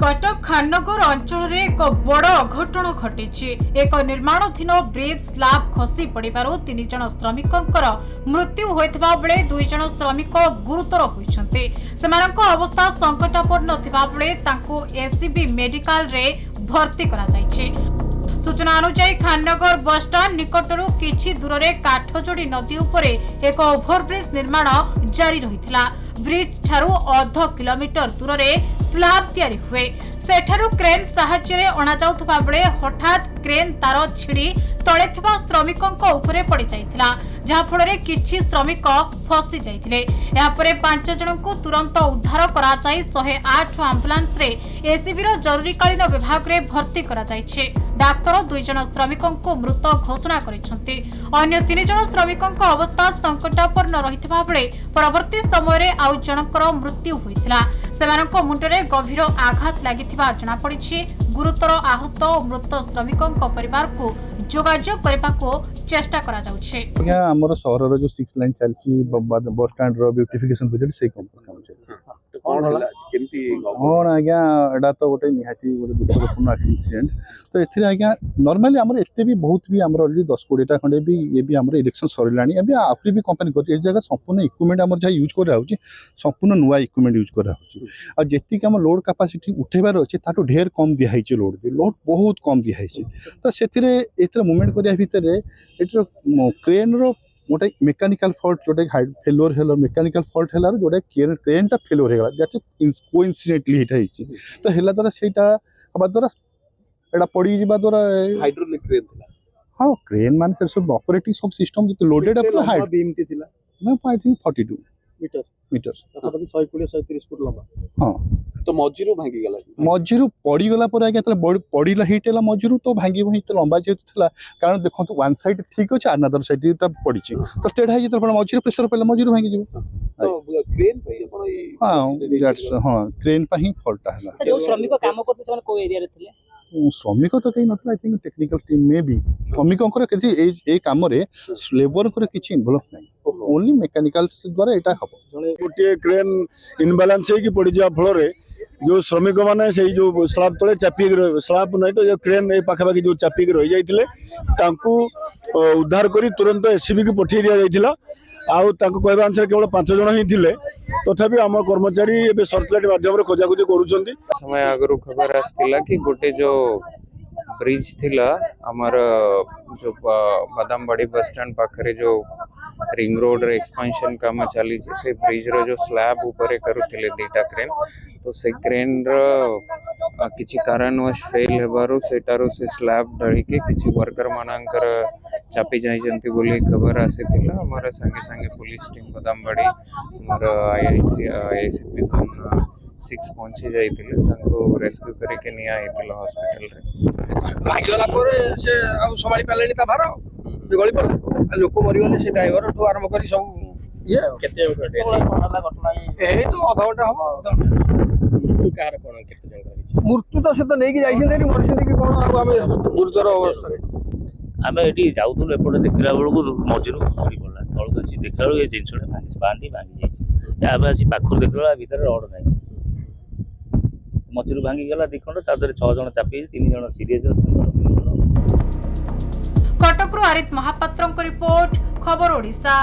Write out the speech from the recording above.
कटक खाननगर अंचल एक बड़ अघटन घटी। एक निर्माणाधीन ब्रिज स्लाब खसी पड़ू 3 जन श्रमिकों मृत्यु होता बेले 2 जन श्रमिक गुरुतर होती। अवस्था संकटापन्न बेले एससीबी मेडिकल रे भर्ती करा जायछि। सूचना अनुसार खाननगर बस स्टाण्ड निकटरू किछि दूर में काठजोड़ी नदी उपरे एक ओभरब्रिज निर्माण जारी रहिथिला। ब्रिज ठारू अर्ध किलोमीटर दूर में स्लाब तैयारी हुए सेठारू क्रेन साहाय्य अणा जाउथबा बेले हठात क्रेन तार छिड़ी तले थिबा श्रमिकों उपरे पड़ जाइथिला, जहा फଳରେ किछि श्रमिक फसी जाइथिले। या परे 5 जनଙ୍କୁ तुरंत उद्धार करा जाई 108 एम्बुलेंस रे एसीबी रो जरूरीकालीन विभाग रे भर्ती करा जाइछे। डाक्टर 2 जन श्रमिकों को मृत घोषणा करिसंती। अन्य 3 जन श्रमिकों अवस्था संकटापन्न रहितबा बेले परवर्ती समय रे आउ जनकर मृत्यु होइथिला। सेमानक मुंडरे गभीर आघात लागिथिबा जणा पड़िछि। गुरुतर आहत और मृत श्रमिकों परिवार को जोगाजोग करने को चेष्टा करा जाउछि। हमर शहर रो जो 6 लाइन चलछि बस स्टैंड रो ब्यूटिफिकेशन प्रोजेक्ट से काम छै। तो कोन होला केमती कोन आज्ञा एडा तो गोटे निहाती गोटे दुखपूर्ण एक्सीडेंट। तो एथिरे आज्ञा नॉर्मली हमर एते भी बहुत भी हमर ऑलरेडी 10-20 टा खंडे भी ये भी हमर इलेक्शन सरलानी। अबे आपरी भी कंपनी कर ए जगह संपूर्ण इक्विपमेंट हमर जा यूज कर राउछि, संपूर्ण नुवा इक्विपमेंट यूज कर राउछि। आ जेति के हम लोड कैपेसिटी उठेबार अछि ताटो ढेर कम दिया है लोड बहुत कम दिया है। तो से मूवमेंट करिया भितर एटर क्रेन रो गोटे मेकानिकल फॉल्ट जोटे फेलोर हेलो मेकानिकल फॉल्ट हेला जोटे क्रेन टा फेलोर हेला दैट कोइंसिडेंटली हिटा हिची। तो हेला द्वारा सेटा हबा द्वारा एडा पड़ी जिबा द्वारा हाइड्रोलिक क्रेन थिला। हां क्रेन मान से सब ऑपरेटिंग सब सिस्टम जो लोडेड अपना हाइट बीम टी थिला ना आई थिंक 42 मीटर तथापि 120-130 फुट लंबा। हां तो मझिरु भांगी गला, मझिरु पड़ी गला पर आगे पड़ीला हिट है मझिरु तो भांगी हिट लंबा जेतु थला। कारण देखो वन साइड ठीक अछि अनदर साइड ता पड़ी तो टेढ़ा है जेतु मझिरु प्रेशर पड़ला मझिरु भांगी जिवो। तो क्रेन पे अपन हां दैट्स हां क्रेन पे ही फॉल्ट हला। जो श्रमिक काम करते से को एरिया रे थिले श्रमिक तो कहीं नथला। आई थिंक टेक्निकल टीम में भी श्रमिकों के ए काम रे लेबर को किछि इन्वॉल्व नहीं, ओनली मैकेनिकल द्वारा एटा हबो। गोटे क्रेन इनबालांस है कि पड़ जा फल जो श्रमिक मैंने से जो स्लाब तले चापिक स्लाब नहीं तो जो क्रेन ए पाखापाखि जो चापिक रही जाइथिले तांकू उद्धार करी तुरंत एससीबी को पठे दिया जाइथिला। आउ तांको कहबा अनुसार केवल 5 जन ही थिले। तथापि आम कर्मचारी एबे सर्कुलेट माध्यम रे खोजाखोजी करूछंती। समय आगरु खबर आस्तिला कि गोटे जो ब्रिज थिला हमर जो बादामबाड़ी बस स्टैंड पाखरे जो रिंग रोड रे एक्सपेंशन काम चली से ब्रिज रो जो स्लैब ऊपर करूथिले 2टा क्रेन। तो से क्रेन रो किछि कारणवश फेल हेबारो सेटारो से स्लैब ढळी के किछि वर्कर मानकर चापी जाई जंती बोली खबर आसीथिला। हमारा संगे संगे पुलिस टीम बादामबाड़ी हमर आईआईसी एसीपी 6 पहुंची जाइथिले, तांको रेस्क्यू करके निया आइथिला हॉस्पिटल रे। भागला पर से आ संभाली पालेनी ता भार गली पर लोक मरि गले से ड्राइवर तो आरंभ करी सब ये केते घटे होला घटना ए तो आधा घंटा हो। मृत्यु कार कोन केते जंग रही मृत्यु तो से तो नहीं जाइछन मरछन कि कोन आ हमें गुरुतर अवस्था रे आमे एटी जाउथुल एपटे देखला बेलको मझिरु छड़ी पड़ला तळको अछि देखला बेलको ए जिंसडे भांगी जाइछि। या आबे अछि पाखुर देखला भीतर रोड नाही मझिरु भांगी गला दिखंड ता दरे 6 जन चापी 3 जन सीरियस अछि। कटकरू आरित महापात्रଙ୍କ रिपोर्ट खबर ओडिशा।